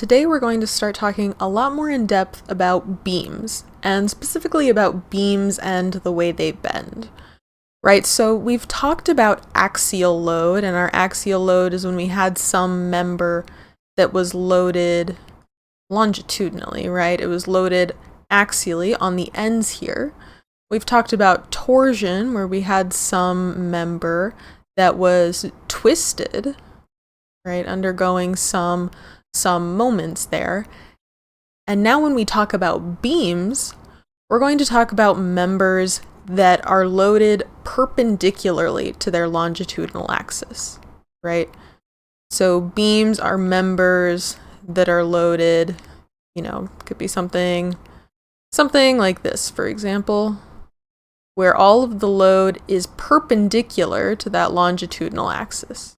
today we're going to start talking a lot more in depth about beams, and specifically about beams and the way they bend. Right, so we've talked about axial load, and our axial load is when we had some member that was loaded longitudinally, right? It was loaded axially on the ends here. We've talked about torsion, where we had some member that was twisted, right, undergoing some moments there. And now when we talk about beams, we're going to talk about members that are loaded perpendicularly to their longitudinal axis, right? So beams are members that are loaded, could be something like this, for example, where all of the load is perpendicular to that longitudinal axis,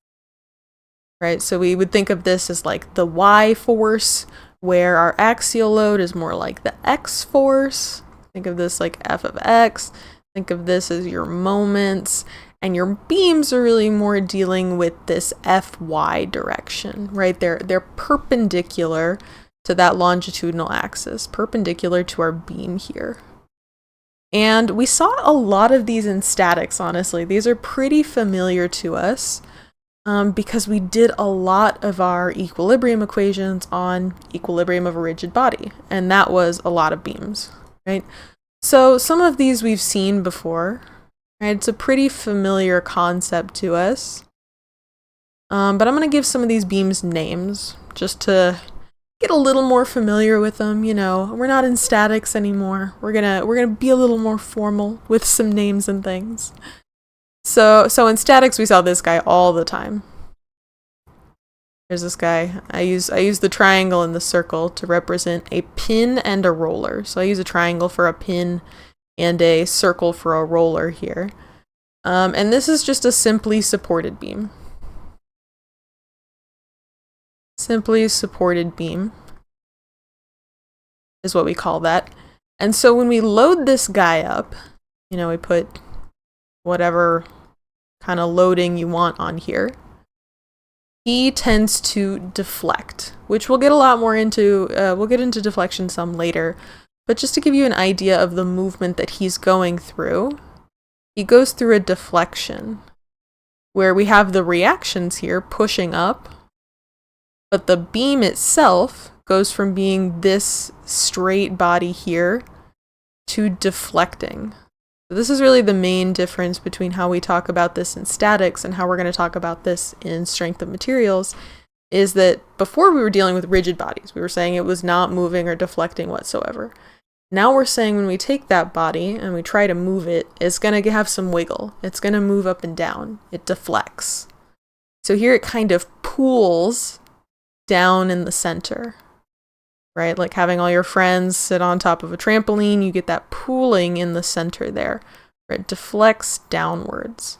right? So we would think of this as like the Y force, where our axial load is more like the X force. Think of this like F of X. Think of this as your moments, and your beams are really more dealing with this FY direction, right? They're perpendicular to that longitudinal axis, perpendicular to our beam here. And we saw a lot of these in statics, honestly. These are pretty familiar to us because we did a lot of our equilibrium equations on equilibrium of a rigid body, and that was a lot of beams, right? So some of these we've seen before, right? It's a pretty familiar concept to us. But I'm going to give some of these beams names just to get a little more familiar with them. We're not in statics anymore. We're gonna be a little more formal with some names and things. So in statics we saw this guy all the time. There's this guy. I use the triangle and the circle to represent a pin and a roller. So I use a triangle for a pin and a circle for a roller here. And this is just a simply supported beam. Simply supported beam is what we call that. And so when we load this guy up, we put whatever kind of loading you want on here. He tends to deflect, which we'll get a lot more into. We'll get into deflection some later. But just to give you an idea of the movement that he's going through, he goes through a deflection where we have the reactions here pushing up, but the beam itself goes from being this straight body here to deflecting. So this is really the main difference between how we talk about this in statics and how we're going to talk about this in strength of materials, is that before we were dealing with rigid bodies. We were saying it was not moving or deflecting whatsoever. Now we're saying when we take that body and we try to move it, it's going to have some wiggle. It's going to move up and down. It deflects. So here it kind of pulls down in the center, right? Like having all your friends sit on top of a trampoline, you get that pooling in the center there, where it deflects downwards.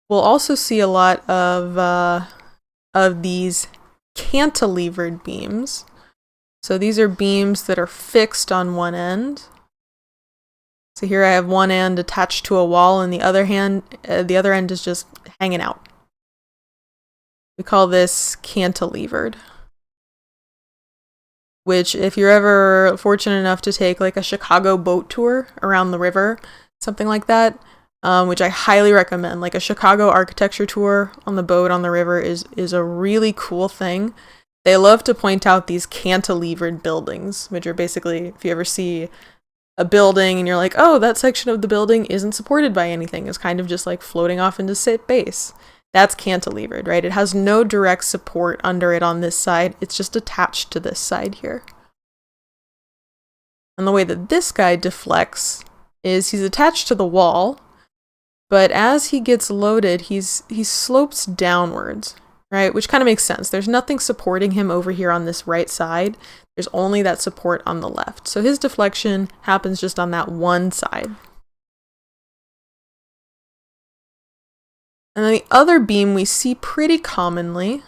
We'll also see a lot of these cantilevered beams. So these are beams that are fixed on one end. So here I have one end attached to a wall, and the other end is just hanging out. We call this cantilevered, which if you're ever fortunate enough to take like a Chicago boat tour around the river, something like that, which I highly recommend. Like a Chicago architecture tour on the boat on the river is a really cool thing. They love to point out these cantilevered buildings, which are basically, if you ever see a building and you're like, oh, that section of the building isn't supported by anything, it's kind of just like floating off into space. That's cantilevered, right? It has no direct support under it on this side. It's just attached to this side here. And the way that this guy deflects is he's attached to the wall, but as he gets loaded, he slopes downwards, right? Which kind of makes sense. There's nothing supporting him over here on this right side. There's only that support on the left. So his deflection happens just on that one side. And then the other beam we see pretty commonly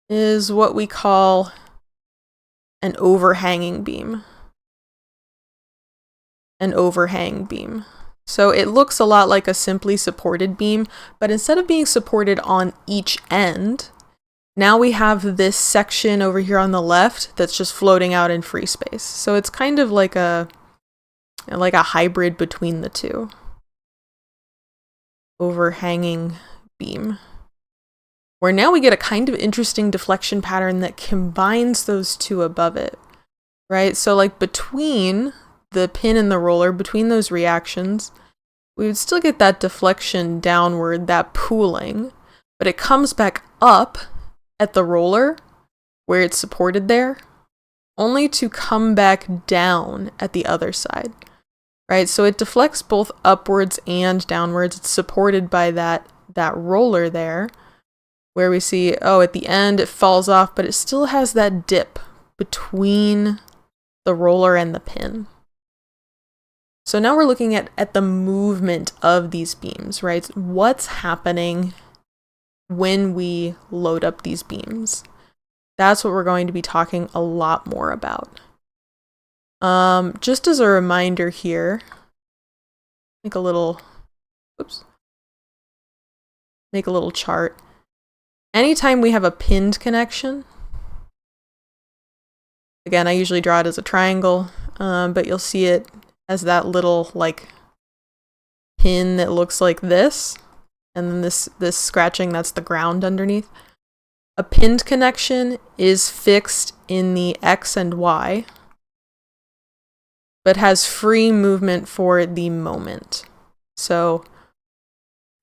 is what we call an overhanging beam. An overhang beam. So it looks a lot like a simply supported beam, but instead of being supported on each end, now we have this section over here on the left that's just floating out in free space. So it's kind of like a hybrid between the two. Overhanging beam. Where now we get a kind of interesting deflection pattern that combines those two above it, right? So like between the pin and the roller, between those reactions, we would still get that deflection downward, that pooling, but it comes back up at the roller where it's supported there, only to come back down at the other side, right? So it deflects both upwards and downwards. It's supported by that roller there, where we see, oh, at the end it falls off, but it still has that dip between the roller and the pin. So now we're looking at the movement of these beams, right? What's happening when we load up these beams? That's what we're going to be talking a lot more about. Just as a reminder here, make a little chart. Anytime we have a pinned connection, again, I usually draw it as a triangle, but you'll see it as that little like pin that looks like this, and then this scratching, that's the ground underneath. A pinned connection is fixed in the X and Y, but has free movement for the moment. So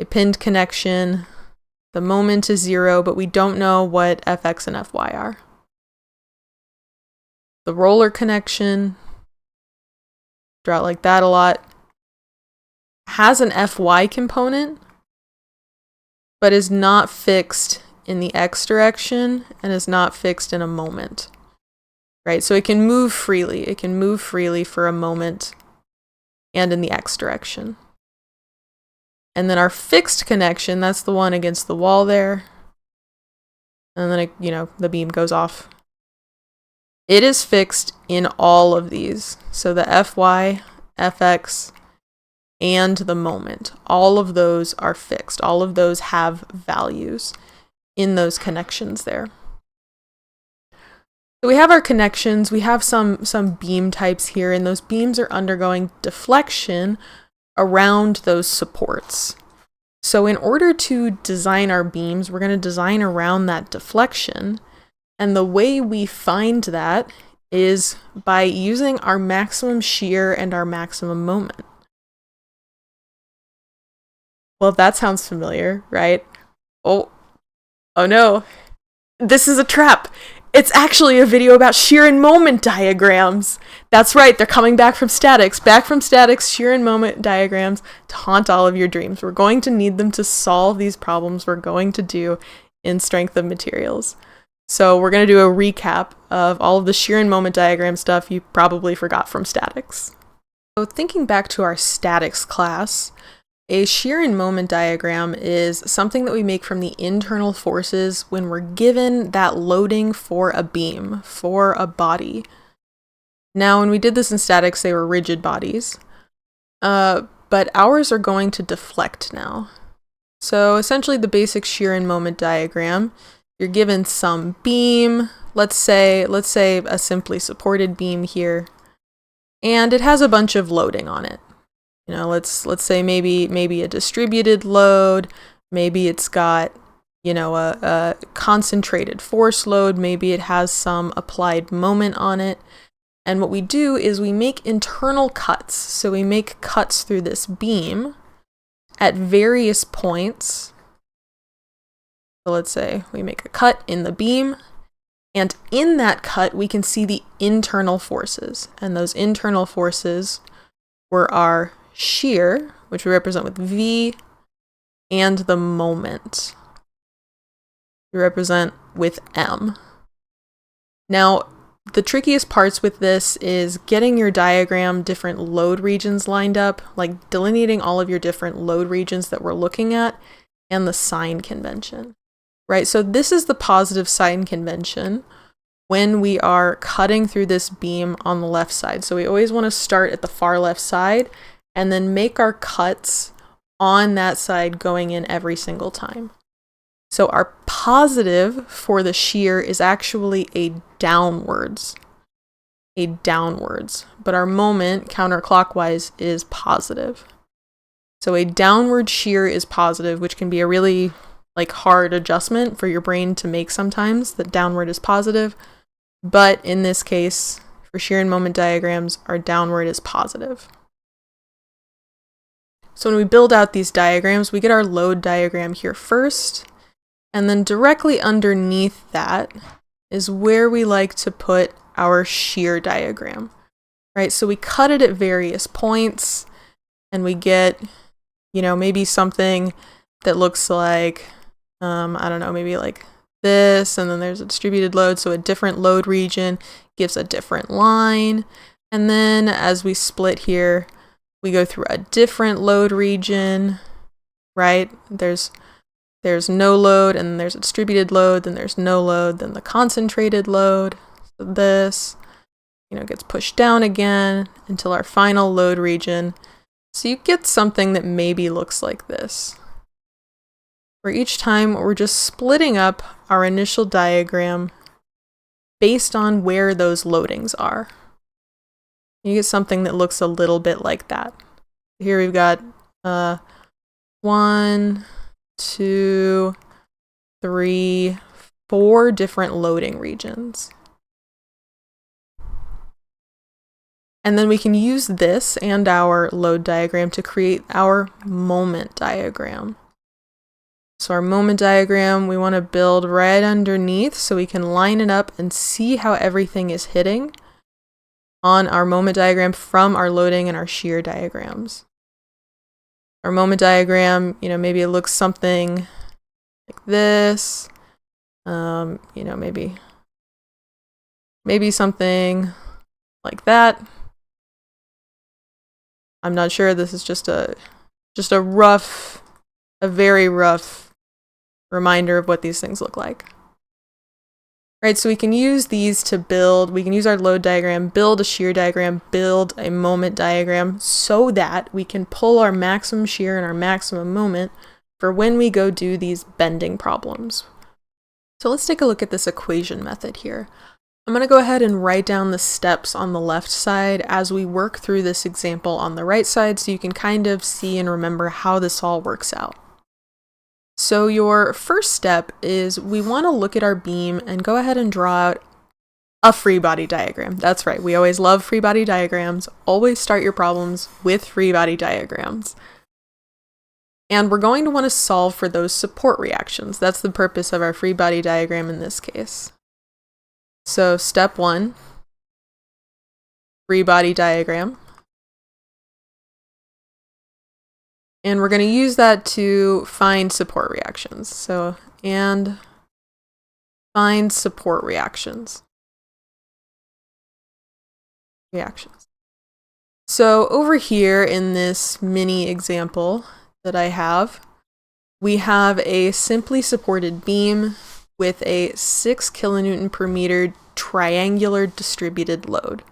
a pinned connection, the moment is 0, but we don't know what Fx and Fy are. The roller connection, draw it like that a lot, has an Fy component, but is not fixed in the X direction and is not fixed in a moment, right? So it can move freely. It can move freely for a moment and in the X direction. And then our fixed connection, that's the one against the wall there. And then, the beam goes off. It is fixed in all of these. So the Fy, Fx, and the moment. All of those are fixed. All of those have values in those connections there. So we have our connections. We have some beam types here, and those beams are undergoing deflection around those supports. So in order to design our beams, we're going to design around that deflection. And the way we find that is by using our maximum shear and our maximum moment. Well, that sounds familiar, right? Oh no, this is a trap. It's actually a video about shear and moment diagrams. That's right, they're coming back from statics, shear and moment diagrams to haunt all of your dreams. We're going to need them to solve these problems we're going to do in strength of materials. So we're going to do a recap of all of the shear and moment diagram stuff you probably forgot from statics. So thinking back to our statics class, a shear and moment diagram is something that we make from the internal forces when we're given that loading for a beam, for a body. Now, when we did this in statics, they were rigid bodies, but ours are going to deflect now. So essentially the basic shear and moment diagram, you're given some beam, let's say a simply supported beam here, and it has a bunch of loading on it. Let's say maybe a distributed load, maybe it's got, a concentrated force load, maybe it has some applied moment on it. And what we do is we make internal cuts. So we make cuts through this beam at various points. So let's say we make a cut in the beam, and in that cut we can see the internal forces. And those internal forces were our shear, which we represent with V, and the moment we represent with M. Now, the trickiest parts with this is getting your diagram different load regions lined up, like delineating all of your different load regions that we're looking at, and the sign convention, right? So this is the positive sign convention when we are cutting through this beam on the left side. So we always want to start at the far left side and then make our cuts on that side going in every single time. So our positive for the shear is actually a downwards, but our moment counterclockwise is positive. So a downward shear is positive, which can be a really hard adjustment for your brain to make sometimes, that downward is positive. But in this case, for shear and moment diagrams, our downward is positive. So when we build out these diagrams, we get our load diagram here first, and then directly underneath that is where we like to put our shear diagram, right? So we cut it at various points, and we get, maybe something that looks like, I don't know, maybe like this, and then there's a distributed load, so a different load region gives a different line, and then as we split here, we go through a different load region, right? There's no load, and there's a distributed load, then there's no load, then the concentrated load. So this, gets pushed down again until our final load region. So you get something that maybe looks like this, where each time we're just splitting up our initial diagram based on where those loadings are. You get something that looks a little bit like that. Here we've got 1, 2, 3, 4 different loading regions. And then we can use this and our load diagram to create our moment diagram. So our moment diagram, we want to build right underneath so we can line it up and see how everything is hitting on our moment diagram from our loading and our shear diagrams. Our moment diagram, maybe it looks something like this. Maybe something like that. I'm not sure. This is just a very rough reminder of what these things look like. Right, so we can use these to build, we can use our load diagram, build a shear diagram, build a moment diagram, so that we can pull our maximum shear and our maximum moment for when we go do these bending problems. So let's take a look at this equation method here. I'm going to go ahead and write down the steps on the left side as we work through this example on the right side so you can kind of see and remember how this all works out. So your first step is we want to look at our beam and go ahead and draw out a free body diagram. That's right, we always love free body diagrams. Always start your problems with free body diagrams. And we're going to want to solve for those support reactions. That's the purpose of our free body diagram in this case. So step 1, free body diagram. And we're going to use that to find support reactions. So, and find support reactions. So over here in this mini example that I have, we have a simply supported beam with a 6 kilonewton per meter triangular distributed load.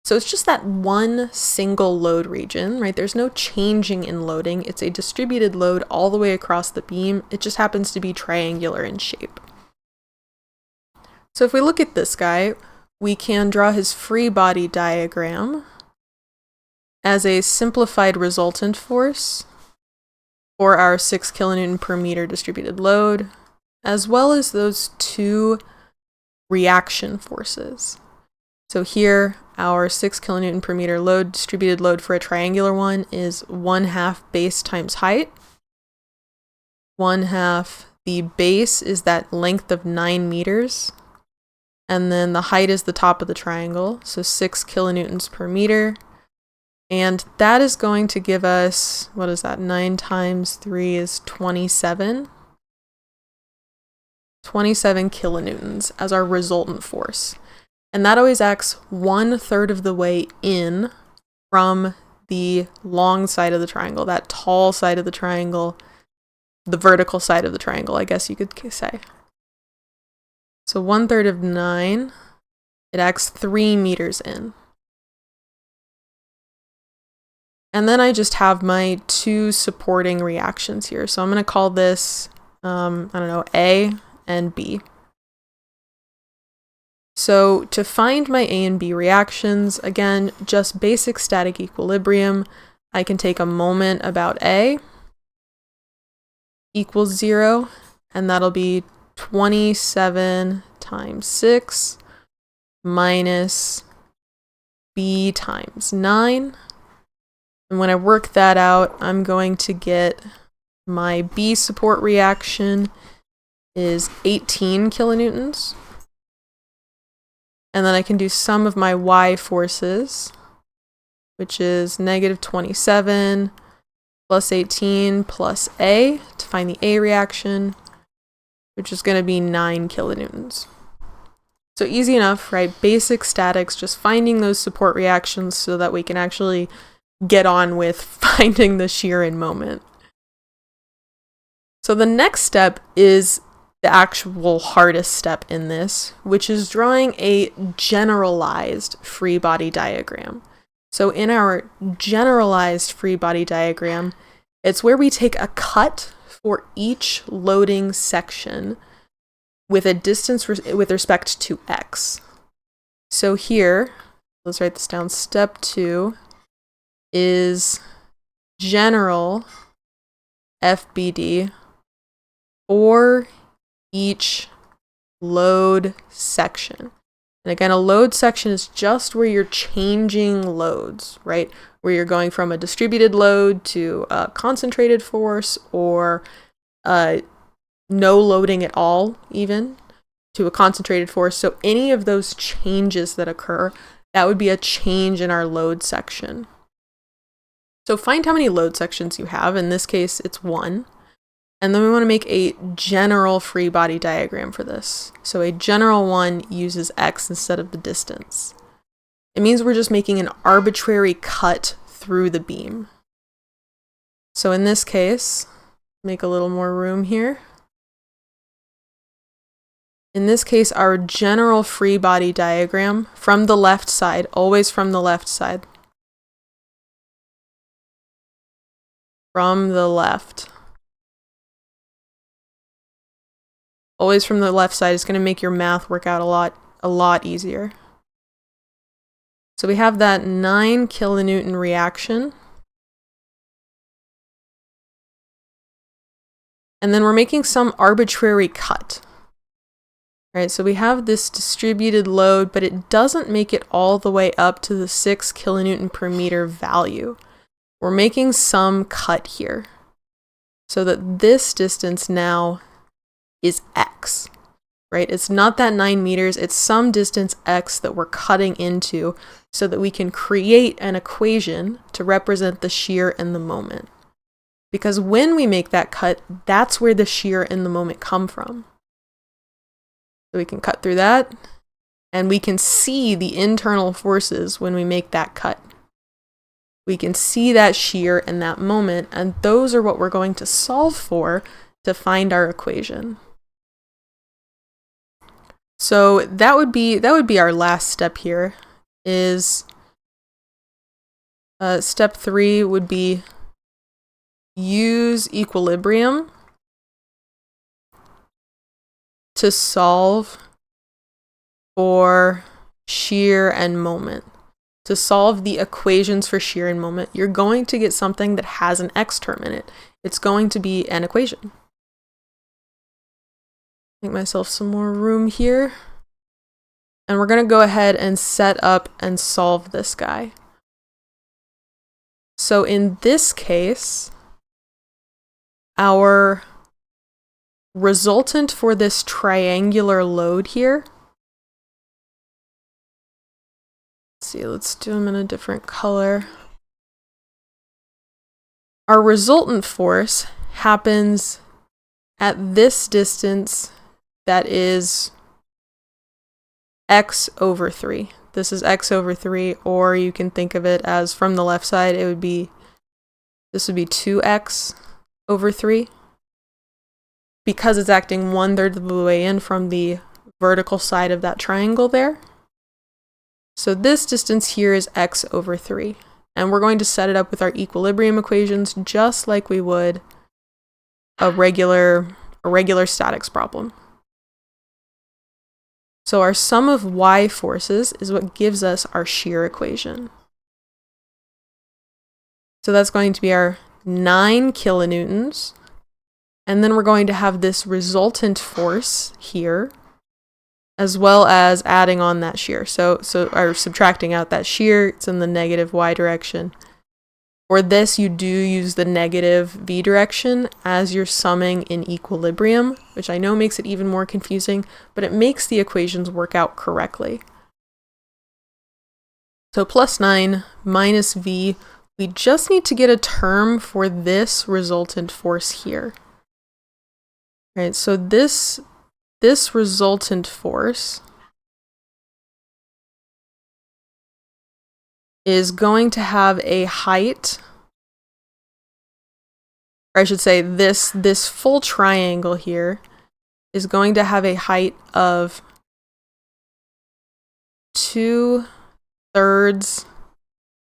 So it's just that one single load region, right? There's no changing in loading. It's a distributed load all the way across the beam. It just happens to be triangular in shape. So if we look at this guy, we can draw his free body diagram as a simplified resultant force for our 6 kilonewton per meter distributed load, as well as those 2 reaction forces. So here, our 6 kilonewton per meter load, distributed load for a triangular one, is 1/2 base times height. 1/2, the base is that length of 9 meters. And then the height is the top of the triangle, so 6 kilonewtons per meter. And that is going to give us, what is that? 9 times 3 is 27. 27 kilonewtons as our resultant force. And that always acts 1/3 of the way in from the long side of the triangle, that tall side of the triangle, the vertical side of the triangle, I guess you could say. So 1/3 of 9, it acts 3 meters in. And then I just have my two supporting reactions here. So I'm going to call this, I don't know, A and B. So to find my A and B reactions, again, just basic static equilibrium, I can take a moment about A equals 0, and that'll be 27 times 6 minus B times 9. And when I work that out, I'm going to get my B support reaction is 18 kilonewtons. And then I can do sum of my Y forces, which is negative 27 plus 18 plus A to find the A reaction, which is going to be 9 kilonewtons. So easy enough, right? Basic statics, just finding those support reactions so that we can actually get on with finding the shear in moment. So the next step is the actual hardest step in this, which is drawing a generalized free body diagram. So in our generalized free body diagram, it's where we take a cut for each loading section with a distance with respect to x. So here, let's write this down, step 2 is general FBD for each load section. And again, a load section is just where you're changing loads, right? Where you're going from a distributed load to a concentrated force, or no loading at all, even, to a concentrated force. So any of those changes that occur, that would be a change in our load section. So find how many load sections you have. In this case, it's 1. And then we want to make a general free body diagram for this. So a general one uses x instead of the distance. It means we're just making an arbitrary cut through the beam. So in this case, make a little more room here. In this case, our general free body diagram from the left side, always from the left side. From the left. Always from the left side is going to make your math work out a lot easier. So we have that 9 kilonewton reaction. And then we're making some arbitrary cut. Right, so we have this distributed load, but it doesn't make it all the way up to the 6 kilonewton per meter value. We're making some cut here so that this distance now is x, right? It's not that 9 meters, it's some distance x that we're cutting into so that we can create an equation to represent the shear in the moment. Because when we make that cut, that's where the shear in the moment come from. So we can cut through that, and we can see the internal forces when we make that cut. We can see that shear in that moment, and those are what we're going to solve for to find our equation. So that would be our last step here. Is step 3 would be use equilibrium to solve for shear and moment. To solve the equations for shear and moment, you're going to get something that has an x term in it. It's going to be an equation. Make myself some more room here. And we're going to go ahead and set up and solve this guy. So in this case, our resultant for this triangular load here, let's see, let's do them in a different color. Our resultant force happens at this distance that is x over 3. This is x over 3, or you can think of it as from the left side, this would be 2x over 3. Because it's acting 1/3 of the way in from the vertical side of that triangle there. So this distance here is x over 3. And we're going to set it up with our equilibrium equations just like we would a regular statics problem. So our sum of y forces is what gives us our shear equation. So that's going to be our 9 kilonewtons. And then we're going to have this resultant force here, as well as adding on that shear. Or subtracting out that shear, it's in the negative y direction. For this, you do use the negative v direction as you're summing in equilibrium, which I know makes it even more confusing, but it makes the equations work out correctly. So plus 9 minus v, we just need to get a term for this resultant force here. Right, so this resultant force is going to have a height, or I should say this full triangle here is going to have a height of 2/3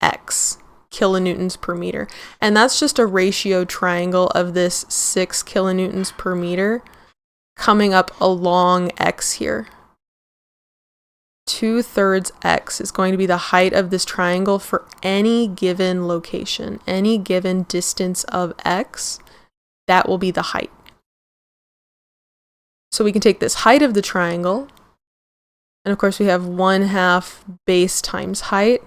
x kilonewtons per meter. And that's just a ratio triangle of this 6 kilonewtons per meter coming up along x here. 2/3 x is going to be the height of this triangle for any given location, any given distance of x, that will be the height. So we can take this height of the triangle, and of course we have 1/2 base times height.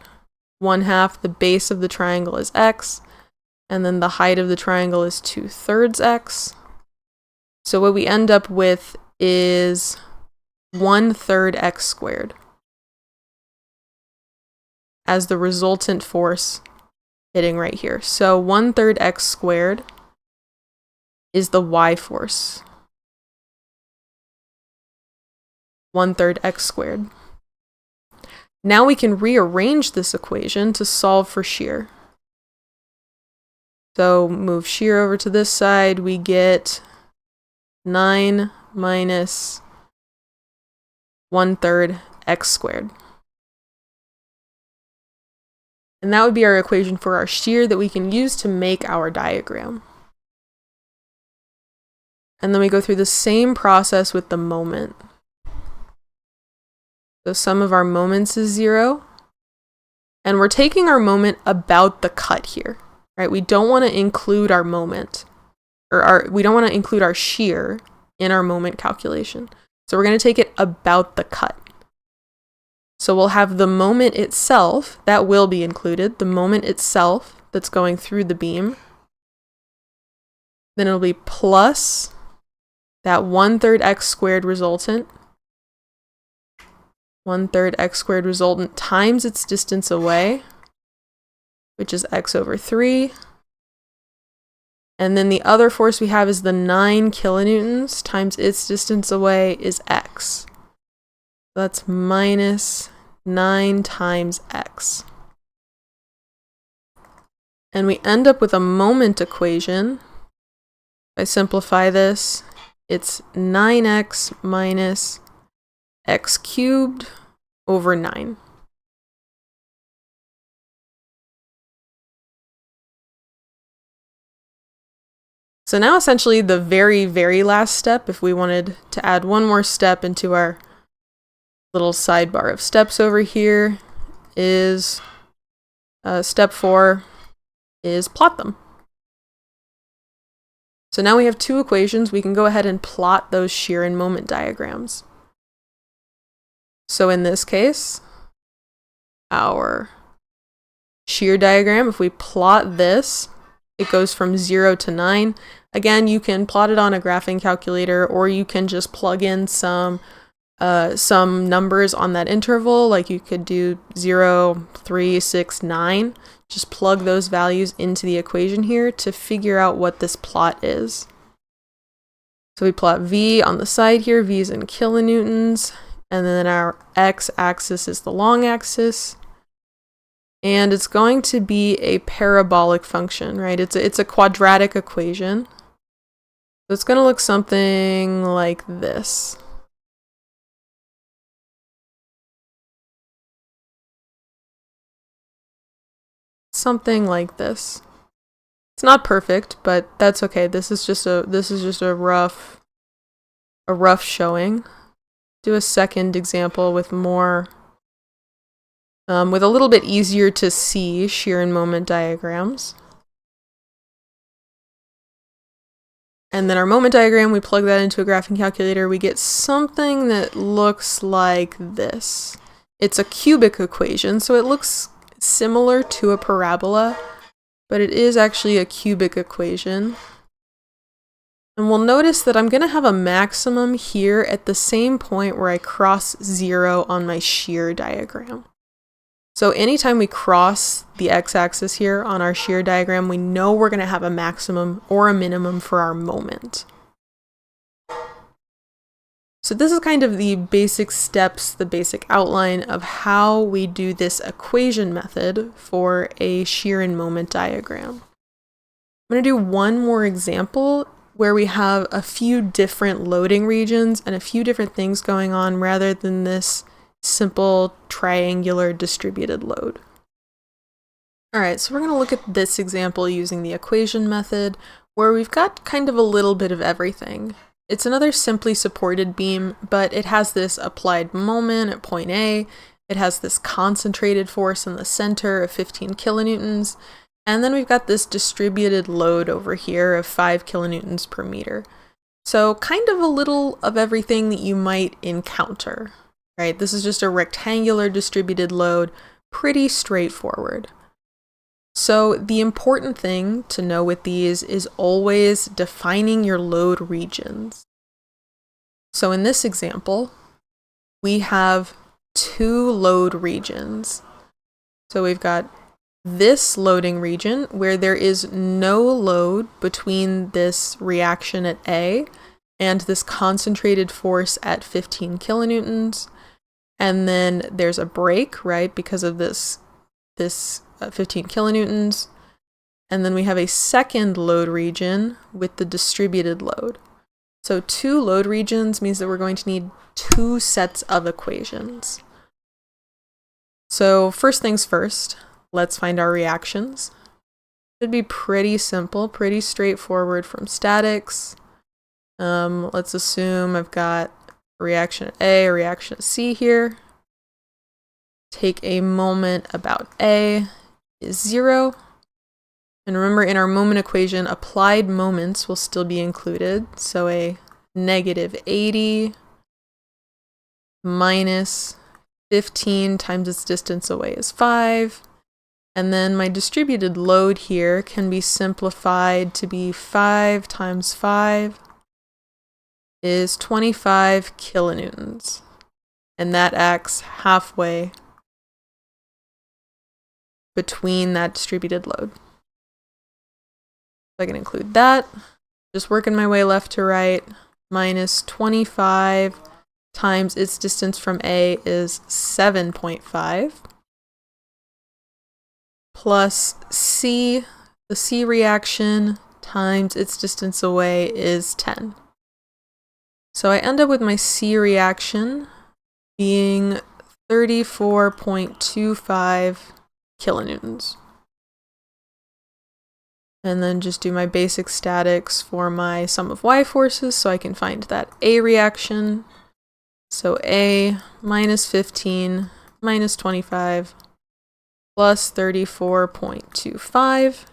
1/2 the base of the triangle is x, and then the height of the triangle is 2/3 x. So what we end up with is 1/3 x squared as the resultant force hitting right here. So 1/3 x squared is the y force. 1/3 x squared. Now we can rearrange this equation to solve for shear. So move shear over to this side, we get 9 minus 1/3 x squared. And that would be our equation for our shear that we can use to make our diagram. And then we go through the same process with the moment. So sum of our moments is 0. And we're taking our moment about the cut here, right? We don't want to include our moment, or we don't want to include our shear in our moment calculation. So we're going to take it about the cut. So we'll have the moment itself, that will be included, the moment itself that's going through the beam. Then it'll be plus that 1/3 x squared resultant. 1/3 x squared resultant times its distance away, which is x over 3. And then the other force we have is the 9 kilonewtons times its distance away is x. That's minus 9 times x. And we end up with a moment equation. If I simplify this, it's 9x minus x cubed over 9. So now essentially the very, very last step, if we wanted to add one more step into our little sidebar of steps over here, is step 4 is plot them. So now we have two equations. We can go ahead and plot those shear and moment diagrams. So in this case, our shear diagram, if we plot this, it goes from 0 to 9. Again, you can plot it on a graphing calculator, or you can just plug in some numbers on that interval, like you could do 0, 3, 6, 9. Just plug those values into the equation here to figure out what this plot is. So we plot V on the side here, V is in kilonewtons, and then our x-axis is the long axis. And it's going to be a parabolic function, right? It's a quadratic equation. So it's going to look something like this. something like this. It's not perfect, but that's okay. This is just a rough showing. Do a second example with more with a little bit easier to see shear and moment diagrams. And then our moment diagram, we plug that into a graphing calculator, we get something that looks like this. It's a cubic equation, so it looks similar to a parabola, but it is actually a cubic equation. And we'll notice that I'm going to have a maximum here at the same point where I cross 0 on my shear diagram. So anytime we cross the x-axis here on our shear diagram, we know we're going to have a maximum or a minimum for our moment. So this is kind of the basic steps, the basic outline of how we do this equation method for a shear and moment diagram. I'm going to do one more example where we have a few different loading regions and a few different things going on rather than this simple triangular distributed load. Alright, so we're going to look at this example using the equation method where we've got kind of a little bit of everything. It's another simply supported beam, but it has this applied moment at point A, it has this concentrated force in the center of 15 kilonewtons, and then we've got this distributed load over here of 5 kilonewtons per meter. So kind of a little of everything that you might encounter. Right, this is just a rectangular distributed load, pretty straightforward. So the important thing to know with these is always defining your load regions. So in this example, we have 2 load regions. So we've got this loading region where there is no load between this reaction at A and this concentrated force at 15 kilonewtons. And then there's a break, right, because of this 15 kilonewtons. And then we have a second load region with the distributed load. So 2 load regions means that we're going to need 2 sets of equations. So first things first, let's find our reactions. Should be pretty simple, pretty straightforward from statics. Let's assume I've got a reaction at A, a reaction at C here. Take a moment about A is 0. And remember, in our moment equation, applied moments will still be included. So a negative 80 minus 15 times its distance away is 5. And then my distributed load here can be simplified to be 5 times 5 is 25 kilonewtons. And that acts halfway between that distributed load. So I can include that. Just working my way left to right. Minus 25 times its distance from A is 7.5. Plus C, the C reaction times its distance away is 10. So I end up with my C reaction being 34.25 kilonewtons. And then just do my basic statics for my sum of y forces so I can find that A reaction. So A minus 15 minus 25 plus 34.25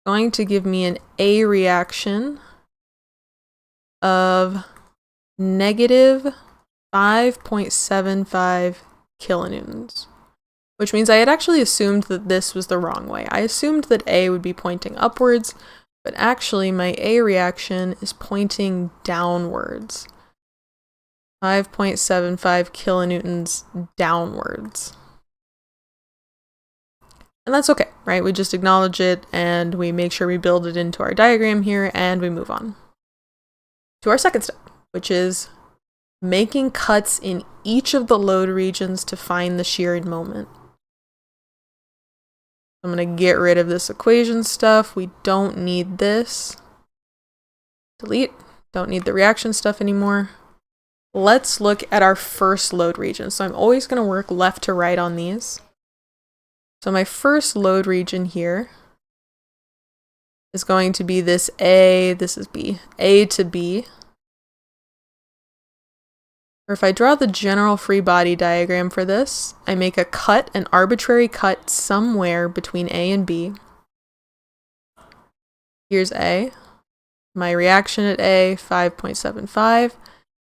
going to give me an A reaction of negative 5.75 kilonewtons, which means I had actually assumed that this was the wrong way. I assumed that A would be pointing upwards, but actually my A reaction is pointing downwards. 5.75 kilonewtons downwards. And that's okay, right? We just acknowledge it and we make sure we build it into our diagram here and we move on to our second step, which is making cuts in each of the load regions to find the shear and moment. I'm going to get rid of this equation stuff. We don't need this. Delete. Don't need the reaction stuff anymore. Let's look at our first load region. So I'm always going to work left to right on these. So my first load region here is going to be this A, this is B, A to B. Or if I draw the general free body diagram for this, I make a cut, an arbitrary cut somewhere between A and B. Here's A. My reaction at A, 5.75.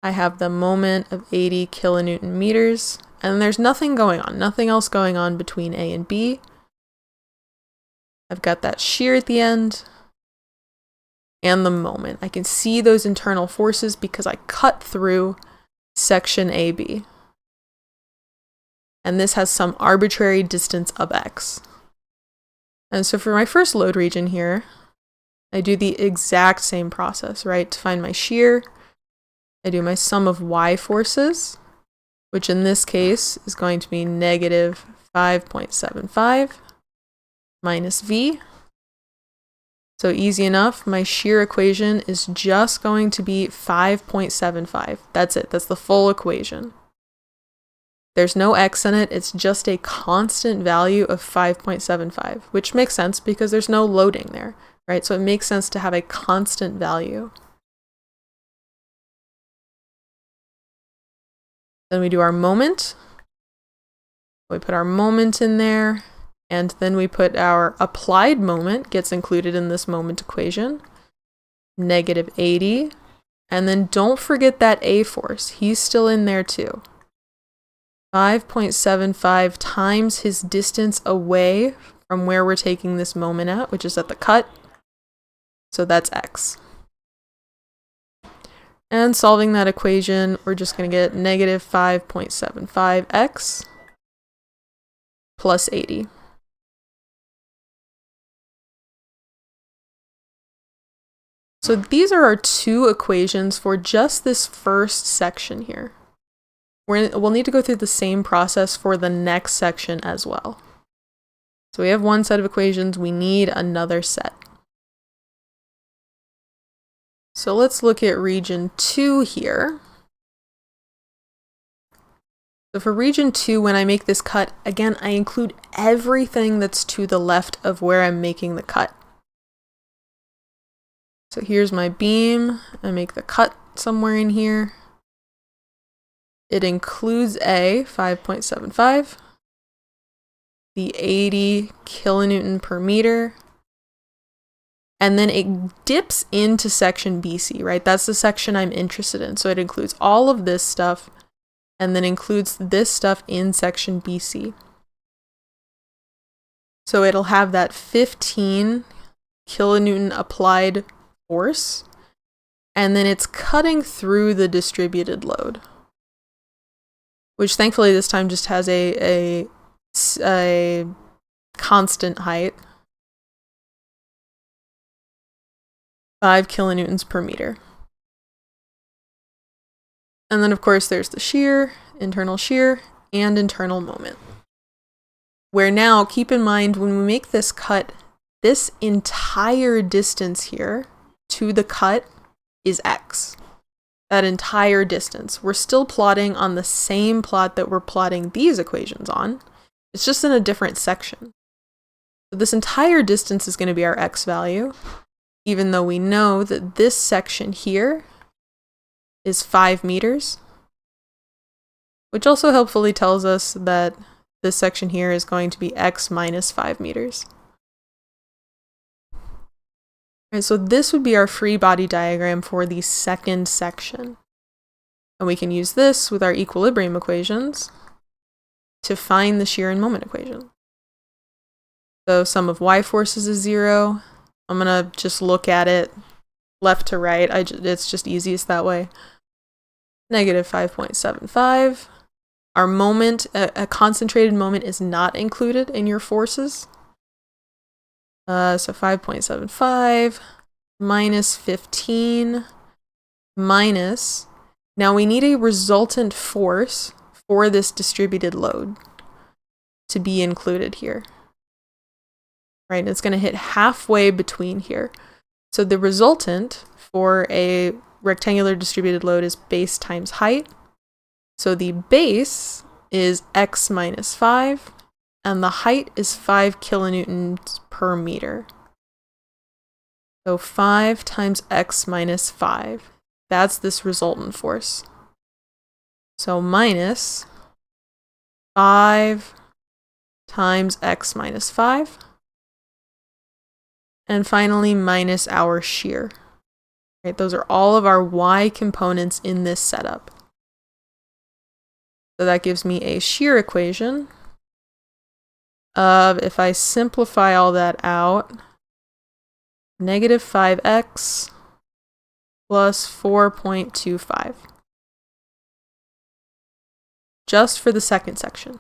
I have the moment of 80 kilonewton meters, and there's nothing going on, nothing else going on between A and B. I've got that shear at the end, and the moment. I can see those internal forces because I cut through section AB. And this has some arbitrary distance of x. And so for my first load region here, I do the exact same process, right? To find my shear, I do my sum of y forces, which in this case is going to be negative 5.75 minus v. So easy enough, my shear equation is just going to be 5.75. That's it, that's the full equation. There's no x in it, it's just a constant value of 5.75, which makes sense because there's no loading there, right? So it makes sense to have a constant value. Then we do our moment. We put our moment in there, and then we put our applied moment, gets included in this moment equation, negative 80. And then don't forget that A force, he's still in there too. 5.75 times his distance away from where we're taking this moment at, which is at the cut. So that's x. And solving that equation, we're just going to get negative 5.75x plus 80. So these are our two equations for just this first section here. We'll need to go through the same process for the next section as well. So we have one set of equations, we need another set. So let's look at region 2 here. So for region 2, when I make this cut, again, I include everything that's to the left of where I'm making the cut. So here's my beam, I make the cut somewhere in here. It includes A, 5.75, the 80 kilonewton per meter, and then it dips into section BC, right? That's the section I'm interested in. So it includes all of this stuff, and then includes this stuff in section BC. So it'll have that 15 kilonewton applied force, and then it's cutting through the distributed load, which thankfully this time just has a constant height, 5 kilonewtons per meter. And then of course there's the shear, internal shear, and internal moment. Where now, keep in mind, when we make this cut, this entire distance here to the cut is x. That entire distance. We're still plotting on the same plot that we're plotting these equations on. It's just in a different section. So this entire distance is going to be our x value, even though we know that this section here is 5 meters, which also helpfully tells us that this section here is going to be x minus 5 meters. All right, so this would be our free body diagram for the second section. And we can use this with our equilibrium equations to find the shear and moment equation. So sum of y forces is 0. I'm going to just look at it left to right. It's just easiest that way. Negative 5.75. Our moment, a concentrated moment, is not included in your forces. So 5.75 minus 15 minus, now we need a resultant force for this distributed load to be included here. Right, it's going to hit halfway between here. So the resultant for a rectangular distributed load is base times height. So the base is x minus 5, and the height is 5 kilonewtons per meter. So 5 times x minus 5. That's this resultant force. So minus 5 times x minus 5. And finally, minus our shear. Right, those are all of our y components in this setup. So that gives me a shear equation of, if I simplify all that out, negative 5x plus 4.25. Just for the second section.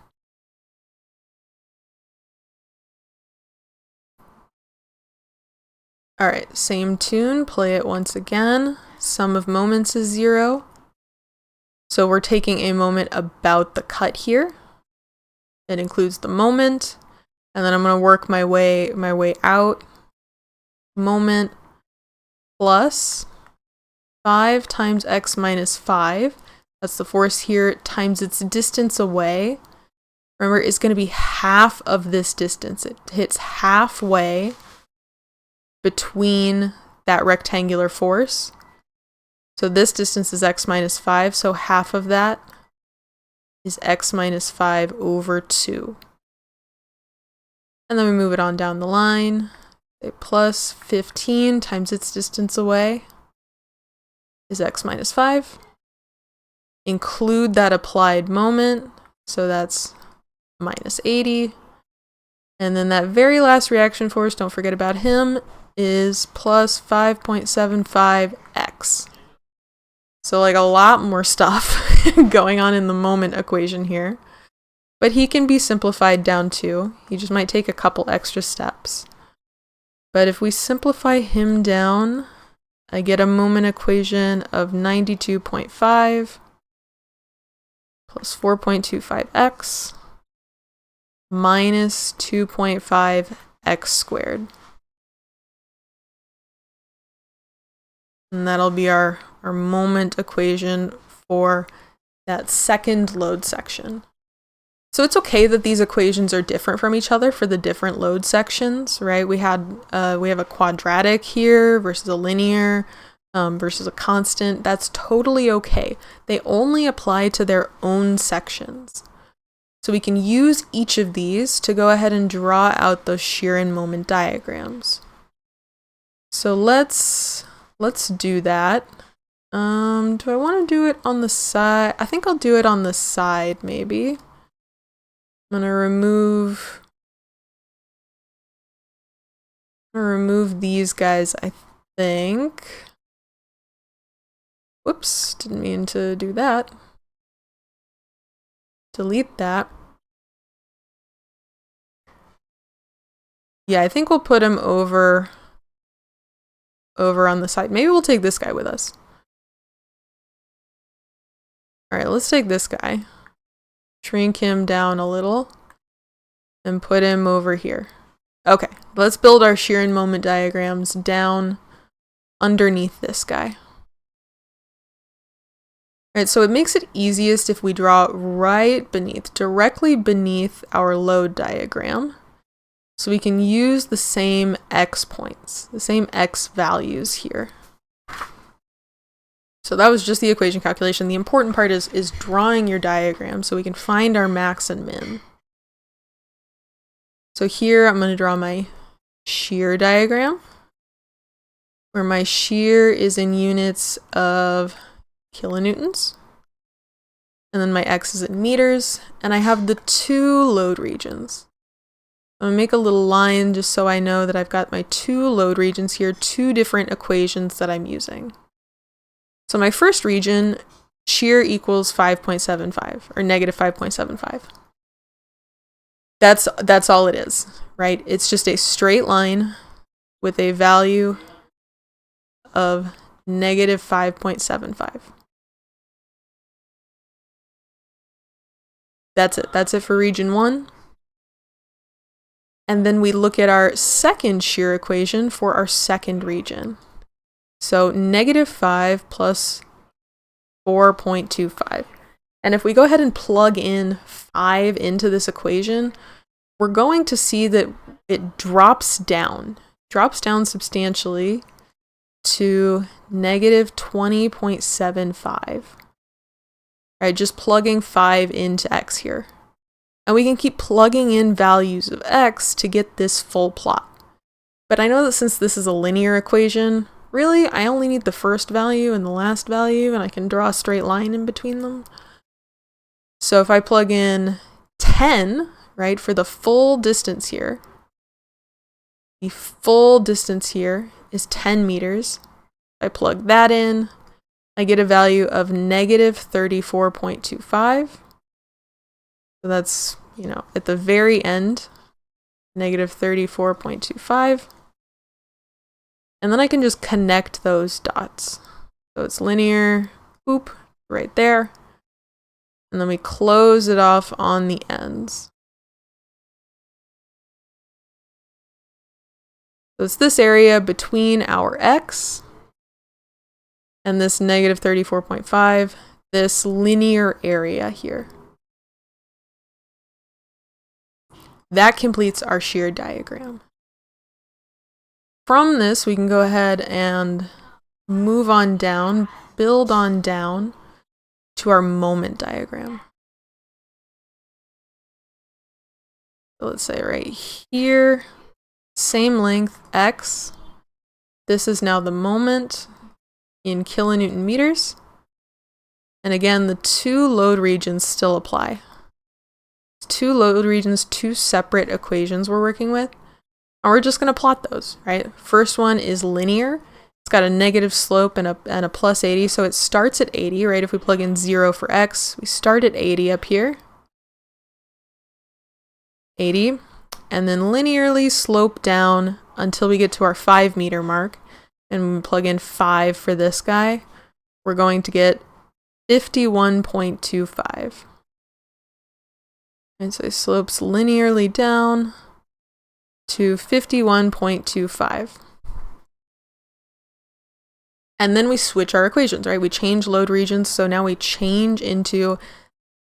All right, same tune, play it once again. Sum of moments is 0. So we're taking a moment about the cut here. It includes the moment, and then I'm going to work my way out. Moment plus 5 times x minus 5. That's the force here times its distance away. Remember, it's going to be half of this distance. It hits halfway between that rectangular force. So this distance is x minus 5, so half of that is x minus 5 over 2. And then we move it on down the line. Say plus 15 times its distance away is x minus 5. Include that applied moment, so that's minus 80. And then that very last reaction force, don't forget about him, is plus 5.75x. So like a lot more stuff going on in the moment equation here. But he can be simplified down too. He just might take a couple extra steps. But if we simplify him down, I get a moment equation of 92.5 plus 4.25x minus 2.5x squared. And that'll be our moment equation for that second load section. So it's okay that these equations are different from each other for the different load sections, right? We have a quadratic here versus a linear versus a constant. That's totally okay. They only apply to their own sections. So we can use each of these to go ahead and draw out those shear and moment diagrams. So let's do that. Do I want to do it on the side? I think I'll do it on the side, maybe. I'm gonna remove these guys, I think. Whoops, didn't mean to do that. Delete that. Yeah, I think we'll put him over on the side. Maybe we'll take this guy with us. All right, let's take this guy. Shrink him down a little and put him over here. Okay, let's build our shear and moment diagrams down underneath this guy. All right, so it makes it easiest if we draw right beneath, directly beneath our load diagram. So we can use the same x points, the same x values here. So that was just the equation calculation. The important part is drawing your diagram so we can find our max and min. So here I'm going to draw my shear diagram, where my shear is in units of kilonewtons, and then my x is in meters, and I have the two load regions. I'm going to make a little line just so I know that I've got my two load regions here, two different equations that I'm using. So my first region, shear equals 5.75, or negative 5.75. That's all it is, right? It's just a straight line with a value of negative 5.75. That's it. That's it for region 1. And then we look at our second shear equation for our second region. So negative 5 plus 4.25. And if we go ahead and plug in 5 into this equation, we're going to see that it drops down substantially to negative 20.75. Right, just plugging 5 into x here. And we can keep plugging in values of x to get this full plot. But I know that since this is a linear equation, really, I only need the first value and the last value, and I can draw a straight line in between them. So if I plug in 10, right, for the full distance here, the full distance here is 10 meters. I plug that in, I get a value of negative 34.25. So that's, you know, at the very end, negative 34.25. And then I can just connect those dots. So it's linear, boop, right there. And then we close it off on the ends. So it's this area between our x and this negative 34.5, this linear area here. That completes our shear diagram. From this, we can go ahead and move on down, build on down to our moment diagram. So let's say right here, same length, x. This is now the moment in kilonewton meters. And again, the two load regions still apply. Two load regions, two separate equations we're working with. And we're just going to plot those, right? First one is linear. It's got a negative slope and a plus 80, so it starts at 80, right? If we plug in 0 for x, we start at 80 up here. 80, and then linearly slope down until we get to our 5 meter mark. And when we plug in 5 for this guy, we're going to get 51.25. And so it slopes linearly down to 51.25. And then we switch our equations, right? We change load regions, so now we change into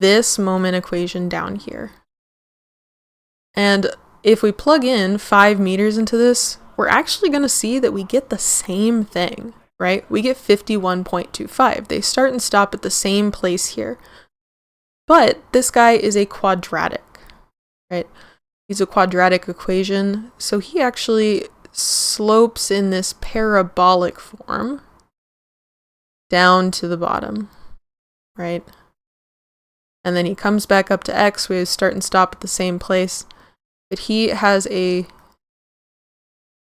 this moment equation down here. And if we plug in 5 meters into this, we're actually going to see that we get the same thing, right? We get 51.25. They start and stop at the same place here. But this guy is a quadratic, right? He's a quadratic equation, so he actually slopes in this parabolic form down to the bottom, right? And then he comes back up to x. We start and stop at the same place. But he has a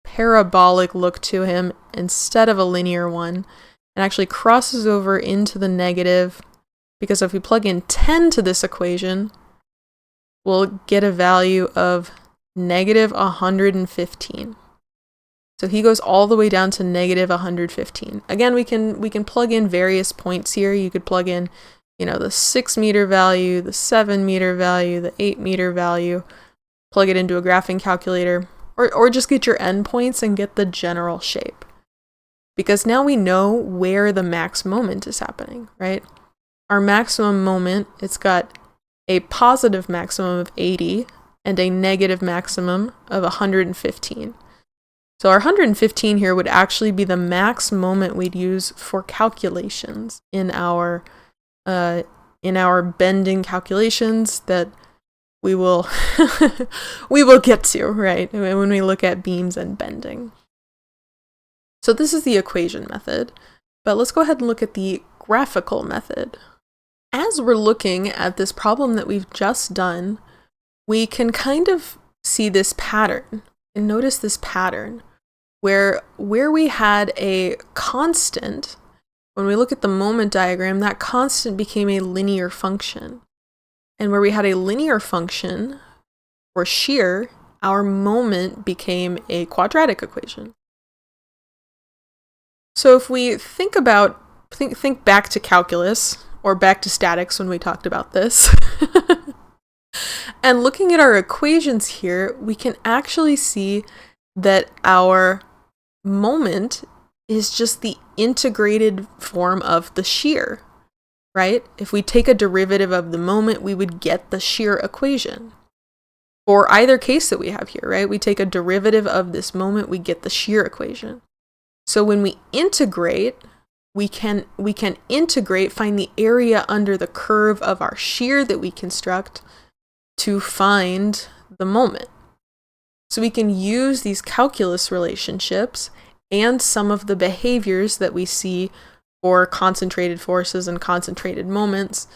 parabolic look to him instead of a linear one, and actually crosses over into the negative, because if we plug in 10 to this equation, we'll get a value of negative 115. So he goes all the way down to negative 115. Again, we can plug in various points here. You could plug in, you know, the 6 meter value, the 7 meter value, the 8 meter value, plug it into a graphing calculator, or just get your endpoints and get the general shape. Because now we know where the max moment is happening, right? Our maximum moment, it's got a positive maximum of 80 and a negative maximum of 115. So our 115 here would actually be the max moment we'd use for calculations in our bending calculations that we will we will get to, right, when we look at beams and bending. So this is the equation method, but let's go ahead and look at the graphical method. As we're looking at this problem that we've just done, we can kind of see this pattern and notice this pattern where we had a constant, when we look at the moment diagram, that constant became a linear function. And where we had a linear function for shear, our moment became a quadratic equation. So if we think back to calculus, or back to statics when we talked about this, and looking at our equations here, we can actually see that our moment is just the integrated form of the shear, right? If we take a derivative of the moment, we would get the shear equation. For either case that we have here, right? We take a derivative of this moment, we get the shear equation. So when we integrate, we can integrate, find the area under the curve of our shear that we construct to find the moment. So we can use these calculus relationships and some of the behaviors that we see for concentrated forces and concentrated moments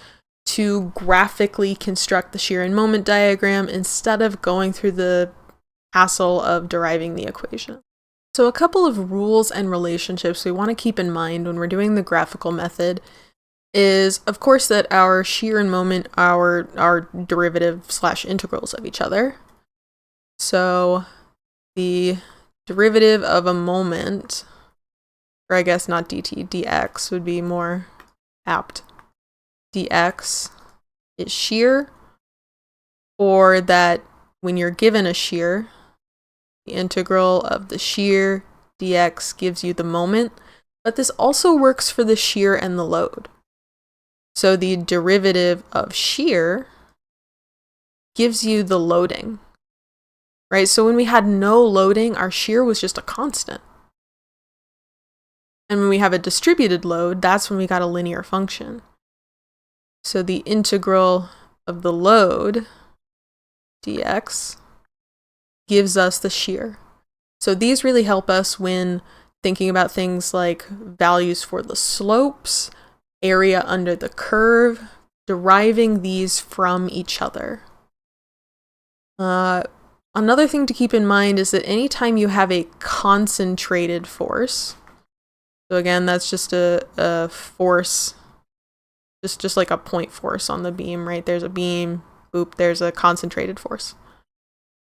to graphically construct the shear and moment diagram instead of going through the hassle of deriving the equation. So a couple of rules and relationships we want to keep in mind when we're doing the graphical method is, of course, that our shear and moment are derivative/integrals of each other. So the derivative of a moment, or I guess not dt, dx would be more apt. Dx is shear, or that when you're given a shear, the integral of the shear dx gives you the moment, but this also works for the shear and the load. So the derivative of shear gives you the loading, right? So when we had no loading, our shear was just a constant. And when we have a distributed load, that's when we got a linear function. So the integral of the load dx gives us the shear. So these really help us when thinking about things like values for the slopes, area under the curve, deriving these from each other. Another thing to keep in mind is that anytime you have a concentrated force, so again, that's just a force, just like a point force on the beam, right? There's a beam, boop, there's a concentrated force.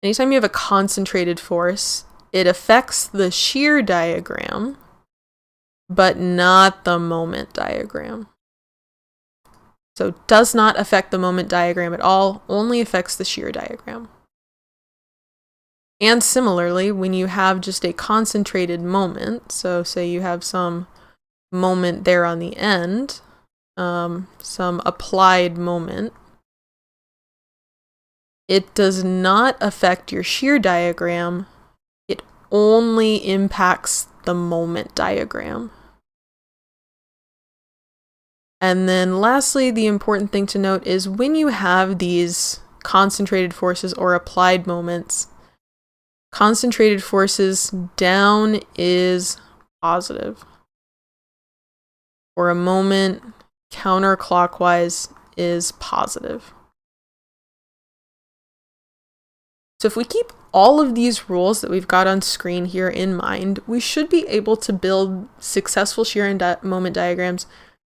Anytime you have a concentrated force, it affects the shear diagram, but not the moment diagram. So it does not affect the moment diagram at all, only affects the shear diagram. And similarly, when you have just a concentrated moment, so say you have some moment there on the end, some applied moment, it does not affect your shear diagram, it only impacts the moment diagram. And then lastly, the important thing to note is when you have these concentrated forces or applied moments, concentrated forces down is positive. For a moment, counterclockwise is positive. So if we keep all of these rules that we've got on screen here in mind, we should be able to build successful shear and moment diagrams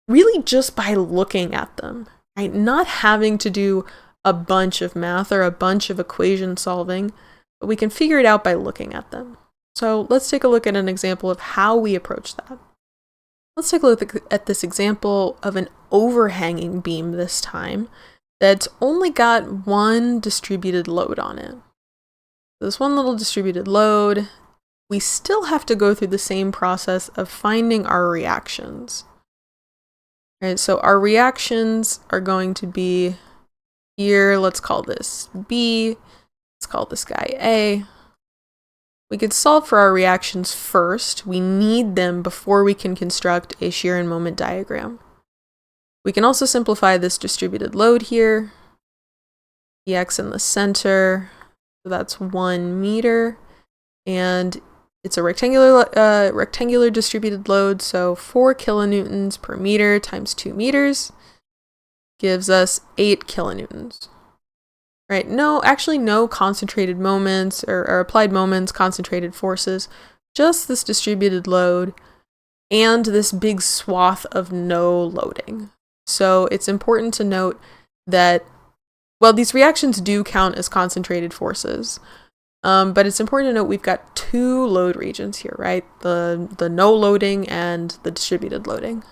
really just by looking at them, right? Not having to do a bunch of math or a bunch of equation solving, but we can figure it out by looking at them. So let's take a look at an example of how we approach that. Let's take a look at this example of an overhanging beam this time that's only got one distributed load on it. This one little distributed load, we still have to go through the same process of finding our reactions. Right, so our reactions are going to be here, let's call this B, let's call this guy A. We could solve for our reactions first. We need them before we can construct a shear and moment diagram. We can also simplify this distributed load here. Dx in the center, so that's 1 meter. And it's a rectangular distributed load, so 4 kilonewtons per meter times 2 meters gives us 8 kilonewtons. Right, actually no concentrated moments or applied moments, concentrated forces, just this distributed load and this big swath of no loading. So it's important to note that, well, these reactions do count as concentrated forces, but it's important to note we've got 2 load regions here, right? The no loading and the distributed loading.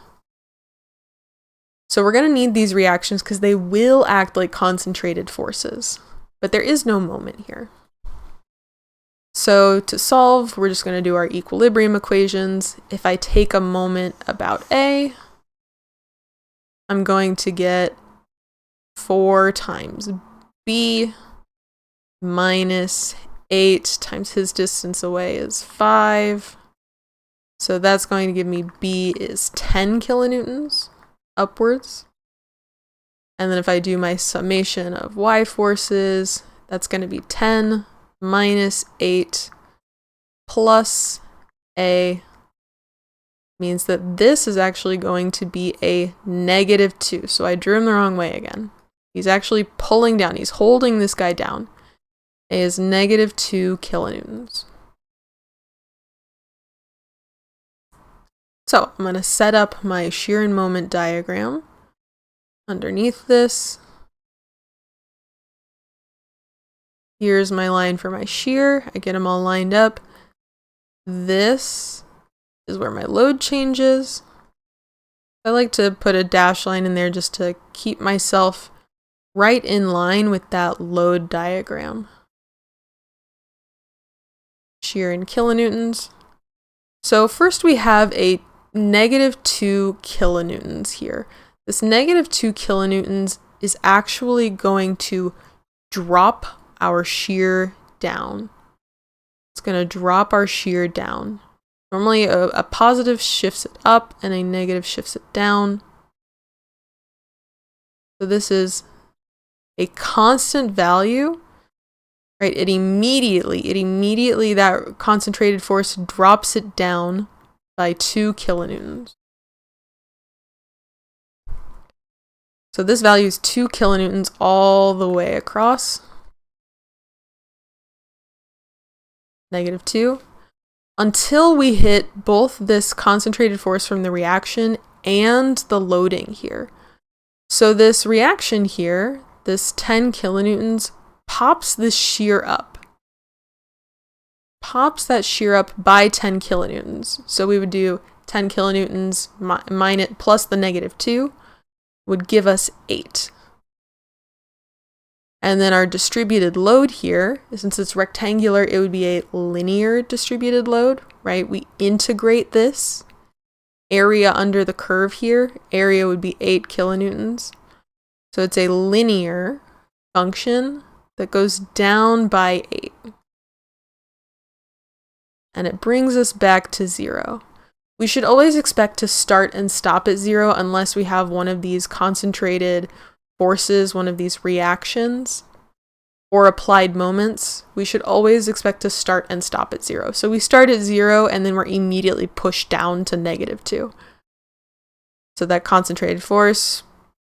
So we're going to need these reactions because they will act like concentrated forces, but there is no moment here. So to solve, we're just going to do our equilibrium equations. If I take a moment about A, I'm going to get 4 times B minus 8 times his distance away is 5. So that's going to give me B is 10 kilonewtons upwards. And then if I do my summation of y forces, that's going to be 10 minus 8 plus A means that this is actually going to be a -2. So I drew him the wrong way again. He's actually pulling down. He's holding this guy down. A is -2 kilonewtons. So I'm going to set up my shear and moment diagram underneath this. Here's my line for my shear. I get them all lined up. This is where my load changes. I like to put a dash line in there just to keep myself right in line with that load diagram. Shear in kilonewtons. So first we have a -2 kilonewtons here. This -2 kilonewtons is actually going to drop our shear down. It's going to drop our shear down. Normally a positive shifts it up and a negative shifts it down. So this is a constant value, right? It immediately that concentrated force drops it down by 2 kilonewtons. So this value is 2 kilonewtons all the way across. -2. Until we hit both this concentrated force from the reaction and the loading here. So this reaction here, this 10 kilonewtons, pops this shear up. Pops that shear up by 10 kilonewtons. So we would do 10 kilonewtons minus plus the -2 would give us 8. And then our distributed load here, since it's rectangular, it would be a linear distributed load, right? We integrate this area under the curve here. Area would be 8 kilonewtons. So it's a linear function that goes down by 8. And it brings us back to 0. We should always expect to start and stop at 0 unless we have one of these concentrated forces, one of these reactions, or applied moments. We should always expect to start and stop at 0. So we start at 0 and then we're immediately pushed down to -2. So that concentrated force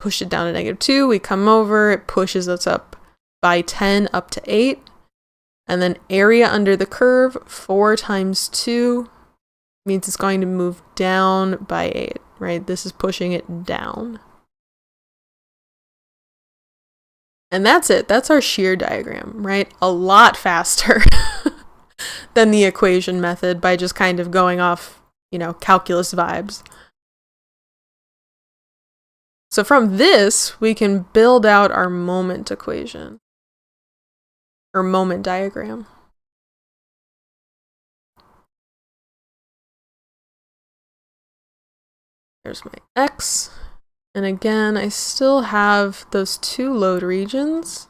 pushed it down to -2. We come over, it pushes us up by 10 up to 8. And then area under the curve, 4 times 2 means it's going to move down by 8, right? This is pushing it down. And that's it. That's our shear diagram, right? A lot faster than the equation method by just kind of going off, calculus vibes. So from this, we can build out our moment equation or moment diagram. There's my X. And again, I still have those 2 load regions.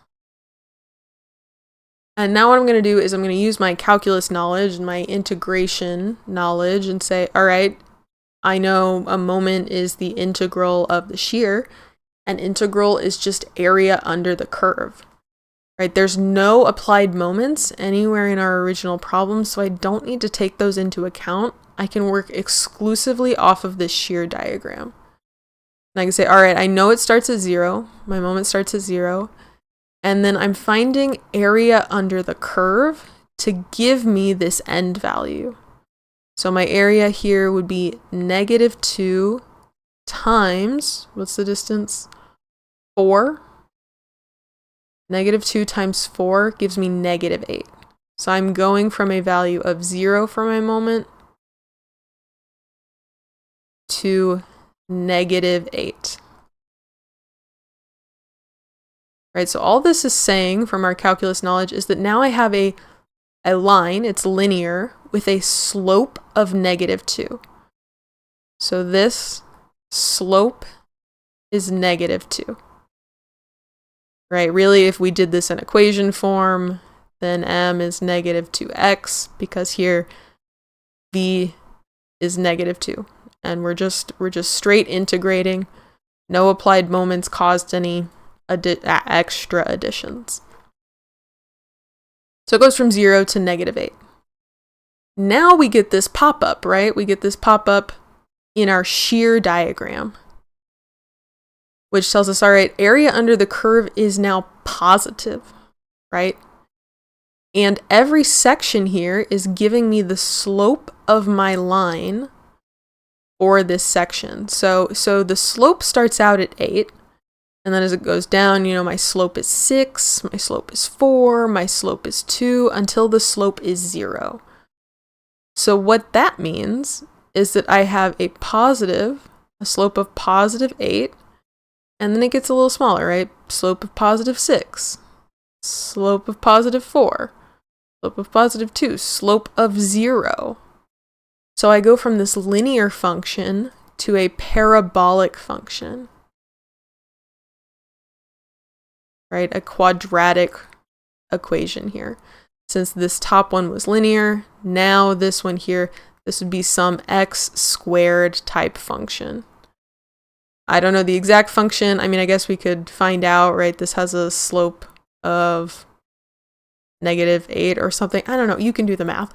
And now what I'm going to do is I'm going to use my calculus knowledge and my integration knowledge and say, all right, I know a moment is the integral of the shear, and integral is just area under the curve, right? There's no applied moments anywhere in our original problem, so I don't need to take those into account. I can work exclusively off of this shear diagram. And I can say, all right, I know it starts at 0. My moment starts at 0. And then I'm finding area under the curve to give me this end value. So my area here would be -2 times, what's the distance? 4. -2 times 4 gives me -8. So I'm going from a value of 0 for my moment to -8. Right, so all this is saying from our calculus knowledge is that now I have a line, it's linear, with a slope of -2. So this slope is -2. right? Really, if we did this in equation form, then m is negative 2x, because here v is negative 2. And we're just straight integrating. No applied moments caused any extra additions. So it goes from 0 to negative 8. Now we get this pop-up, right? We get this pop-up in our shear diagram, which tells us, all right, area under the curve is now positive, right? And every section here is giving me the slope of my line for this section. So the slope starts out at 8, and then as it goes down, you know, my slope is 6, my slope is 4, my slope is 2, until the slope is 0. So what that means is that I have a slope of positive 8, and then it gets a little smaller, right? Slope of positive 6, slope of positive 4, slope of positive 2, slope of 0. So I go from this linear function to a parabolic function, right? A quadratic equation here. Since this top one was linear, now this one here, this would be some x squared type function. I don't know the exact function. I mean, I guess we could find out, right? This has a slope of negative 8 or something. I don't know. You can do the math.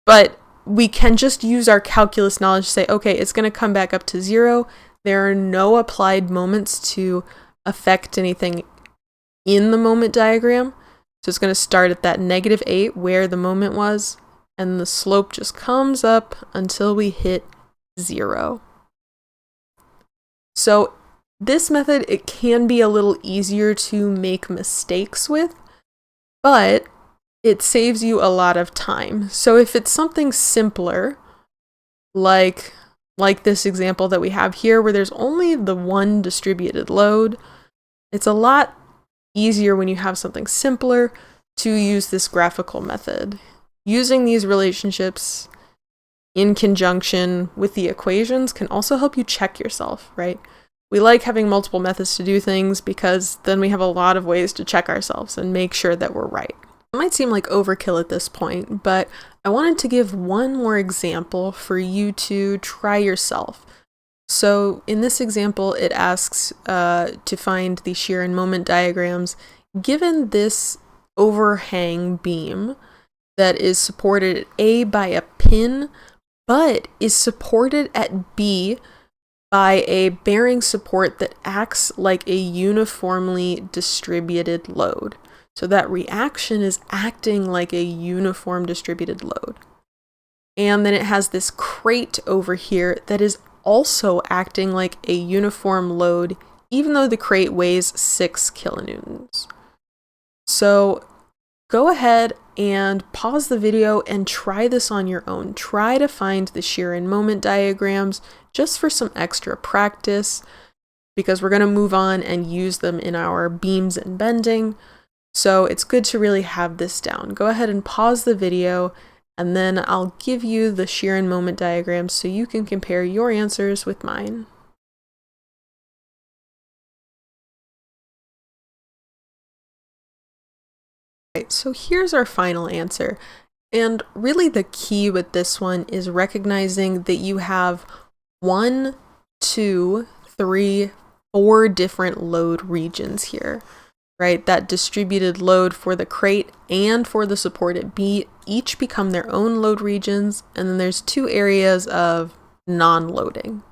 But we can just use our calculus knowledge to say, okay, it's going to come back up to 0. There are no applied moments to affect anything in the moment diagram. So it's going to start at that negative 8 where the moment was, and the slope just comes up until we hit 0. So this method, it can be a little easier to make mistakes with, but it saves you a lot of time. So if it's something simpler, like this example that we have here, where there's only the one distributed load, it's a lot easier when you have something simpler to use this graphical method. Using these relationships in conjunction with the equations can also help you check yourself, right? We like having multiple methods to do things because then we have a lot of ways to check ourselves and make sure that we're right. It might seem like overkill at this point, but I wanted to give one more example for you to try yourself. So in this example, it asks to find the shear and moment diagrams given this overhang beam that is supported at A by a pin, but is supported at B by a bearing support that acts like a uniformly distributed load. So that reaction is acting like a uniform distributed load. And then it has this crate over here that is also acting like a uniform load, even though the crate weighs 6 kilonewtons. So go ahead and pause the video and try this on your own. Try to find the shear and moment diagrams just for some extra practice, because we're going to move on and use them in our beams and bending. So it's good to really have this down. Go ahead and pause the video, and then I'll give you the shear and moment diagrams so you can compare your answers with mine. Right, so here's our final answer. And really the key with this one is recognizing that you have 1, 2, 3, 4 different load regions here, right? That distributed load for the crate and for the support at B each become their own load regions, and then there's 2 areas of non-loading.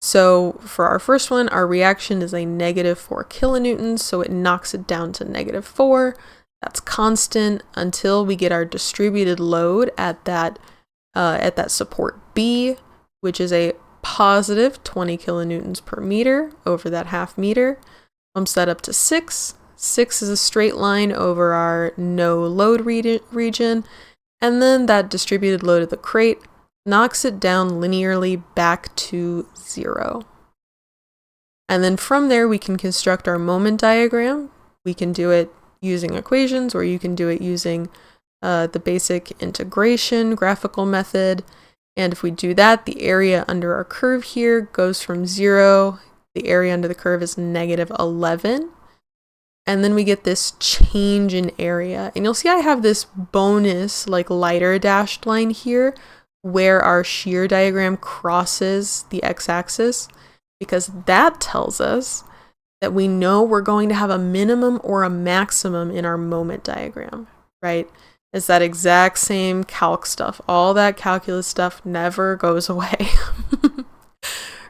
So for our first one, our reaction is a negative 4 kilonewtons, so it knocks it down to negative 4. That's constant until we get our distributed load at that support B, which is a positive 20 kilonewtons per meter over that half meter. Bumps that up to 6. 6 is a straight line over our no load region, and then that distributed load of the crate knocks it down linearly back to 0. And then from there we can construct our moment diagram. We can do it using equations, or you can do it using the basic integration graphical method. And if we do that, the area under our curve here goes from 0. The area under the curve is negative 11. And then we get this change in area. And you'll see I have this bonus, like lighter dashed line here where our shear diagram crosses the x-axis, because that tells us that we know we're going to have a minimum or a maximum in our moment diagram, right? It's that exact same calc stuff. All that calculus stuff never goes away,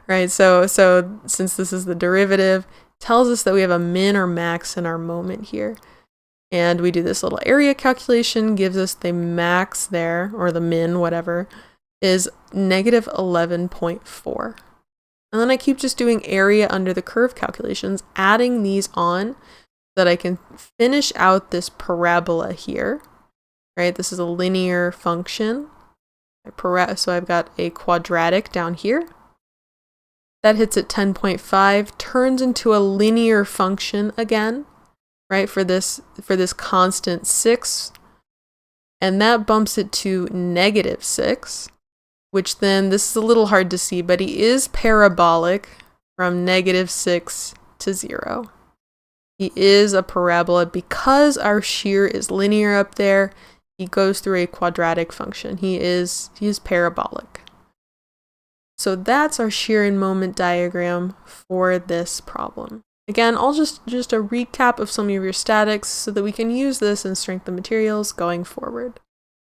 right? So since this is the derivative, tells us that we have a min or max in our moment here. And we do this little area calculation, gives us the max there, or the min, whatever, is negative 11.4. And then I keep just doing area under the curve calculations, adding these on so that I can finish out this parabola here, right? This is a linear function. So I've got a quadratic down here. That hits at 10.5, turns into a linear function again, right? For this constant 6. And that bumps it to negative 6. Which then, this is a little hard to see, but he is parabolic from negative 6 to 0. He is a parabola because our shear is linear up there. He goes through a quadratic function. He is parabolic. So that's our shear and moment diagram for this problem. Again, I'll just a recap of some of your statics so that we can use this in strength of materials going forward.